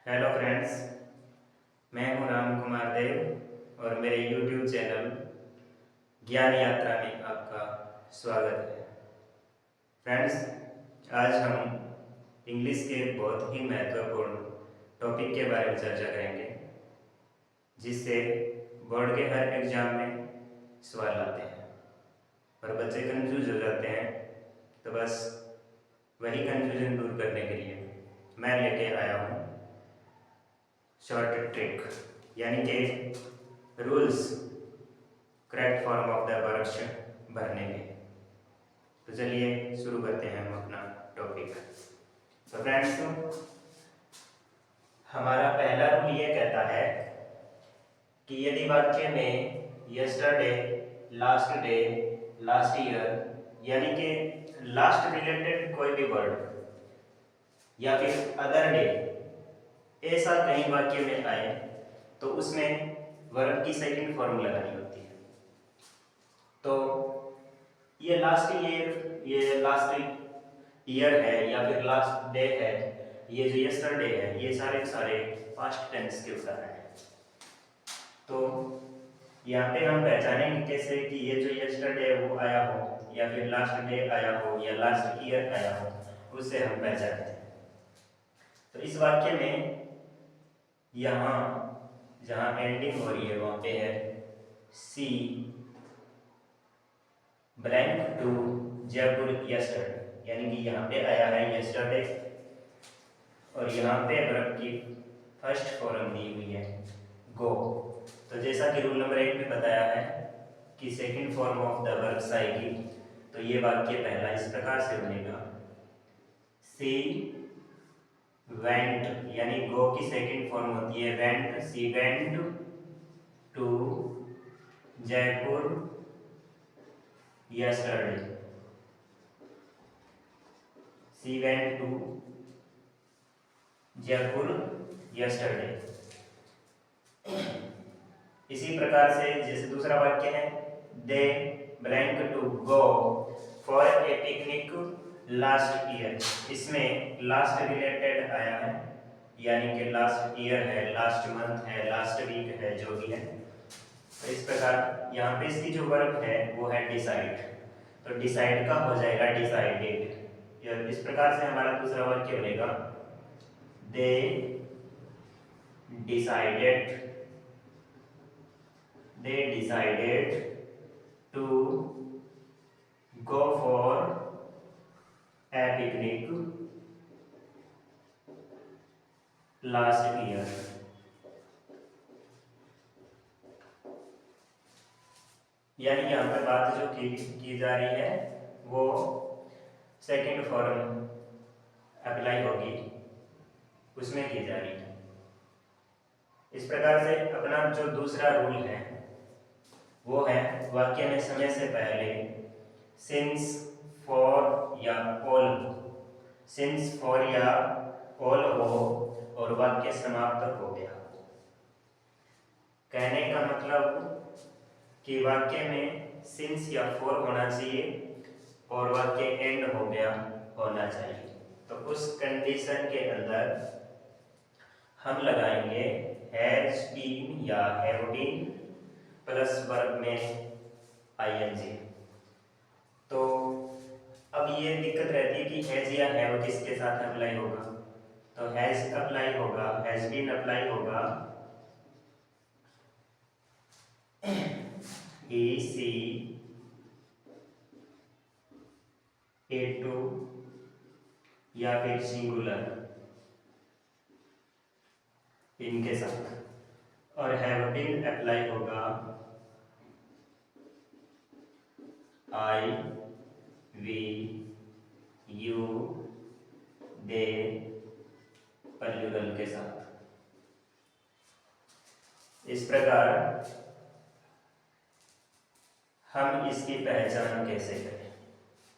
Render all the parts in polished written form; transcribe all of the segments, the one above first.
Hello friends, मैं हूं राम कुमार देव और मेरे YouTube चैनल ज्ञान यात्रा में आपका स्वागत है। फ्रेंड्स, आज हम इंग्लिश के बहुत ही महत्वपूर्ण टॉपिक के बारे में चर्चा करेंगे, जिससे बोर्ड के हर एग्जाम में सवाल आते हैं और बच्चे कंफ्यूज हो जाते हैं। तो बस वही कंफ्यूजन दूर करने के लिए मैं लेके आया हूँ शॉर्ट ट्रिक, यानी कि rules correct form of the words भरने के। तो चलिए शुरू करते हैं हम अपना टॉपिक। तो फ्रेंड्स, हमारा पहला रूल ये कहता है कि यदि वाक्य में yesterday, last day, last year यानी कि लास्ट रिलेटेड कोई भी वर्ड या फिर अदर डे ऐसा कहीं वाक्य में आए तो उसमें वर्ब की सेकंड फॉर्म लगानी होती है। तो ये लास्ट ईयर है या फिर लास्ट डे है, ये जो यस्टरडे है, ये सारे के सारे पास्ट टेंस के उदाहरण हैं। तो यहाँ पे हम पहचानेंगे कैसे कि ये जो यस्टरडे वो आया हो या फिर लास्ट डे आया हो या लास्ट ईयर आया हो, उससे हम पहचानते हैं। तो इस वाक्य में यहाँ जहाँ एंडिंग हो रही है वहाँ पे है सी ब्लैंक टू जयपुर यस्टरडे, यानी कि यहाँ पे आया है यस्टरडे और यहाँ पे वर्ब की फर्स्ट फॉर्म दी हुई है गो। तो जैसा कि रूल नंबर 8 में बताया है कि second form of the verbs आएगी, तो ये वाक्य पहला इस प्रकार से बनेगा सी वेंट, यानी गो की सेकंड फॉर्म होती है went. She went to Jaipur yesterday. She went to Jaipur yesterday. इसी प्रकार से जैसे दूसरा वाक्य है they blank to go for a picnic last year. इसमें लास्ट रिलेटेड आया है, यानी कि लास्ट ईयर है, लास्ट मंथ है, लास्ट वीक है, जो भी है। तो इस प्रकार यहाँ पे इसकी जो वर्ब है वो है डिसाइड। तो डिसाइड का हो जाएगा डिसाइडेड। इस प्रकार से हमारा दूसरा वाक्य बनेगा they decided to go for a picnic last year. यानी यहाँ पर बात जो की जा रही है वो सेकंड फॉर्म अप्लाई होगी, उसमें की जा रही है। इस प्रकार से अपना जो दूसरा रूल है वो है वाक्य में समय से पहले सिंस, फॉर या ऑल, सिंस, फॉर या ऑल हो और वाक्य समाप्त हो गया। कहने का मतलब कि वाक्य में सिंस या फॉर होना चाहिए और वाक्य एंड हो गया होना चाहिए। तो उस कंडीशन के अंदर हम लगाएंगे हैज बीन या हैव बीन प्लस वर्ब में आईएनजी। तो अब ये दिक्कत रहती है कि हैज या हैव किसके साथ अप्लाई होगा। तो हैज अप्लाई होगा, हैज बीन अप्लाई होगा, he, she, it to या फिर सिंगुलर इनके साथ। और हैव बीन अप्लाई होगा आई, वी, यू, दे प्लूरल के साथ। इस प्रकार हम इसकी पहचान कैसे करें।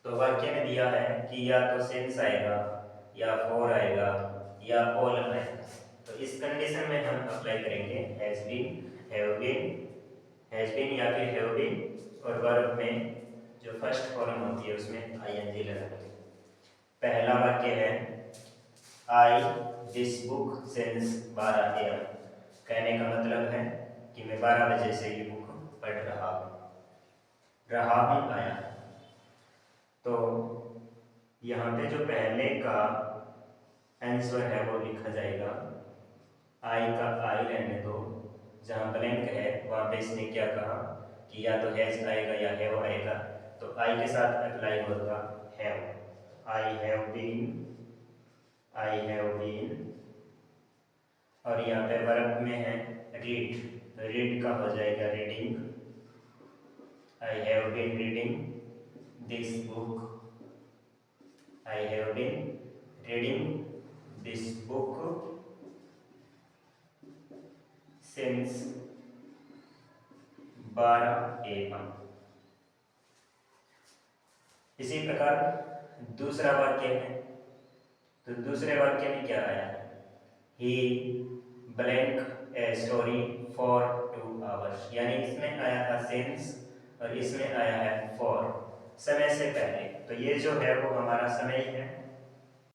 तो वाक्य में दिया है कि या तो सिंस आएगा या फॉर आएगा या ऑल आएगा। तो इस कंडीशन में हम अप्लाई करेंगे has been, have been, has been या फिर हैव बीन और वर्ब में जो फर्स्ट फॉर्म होती है उसमें आईएनजी लगाएंगे। पहला वाक्य है आई दिस बुक सिंस 12 AM। कहने का मतलब है कि मैं 12 बजे से ये बुक पढ़ रहा हूँ आया। तो यहाँ पे जो पहले का आंसर है वो लिखा जाएगा, आई का आई रहने दो, जहाँ ब्लैंक है वहाँ पे इसने क्या कहा कि या तो हैज आएगा या हैव आएगा, तो आई के साथ अप्लाई होगा हैव। आई हैव बीन, और यहाँ पे वर्ब में है रीड, तो रीड का हो जाएगा reading. I have been reading this book, I have been reading this book since 12 AM। इसी प्रकार दूसरा वाक्य है, तो दूसरे वाक्य में क्या आया, he blank a story for 2 hours, यानी इसमें आया था सिंस और इसमें आया है फॉर, समय से पहले। तो ये जो है वो हमारा समय है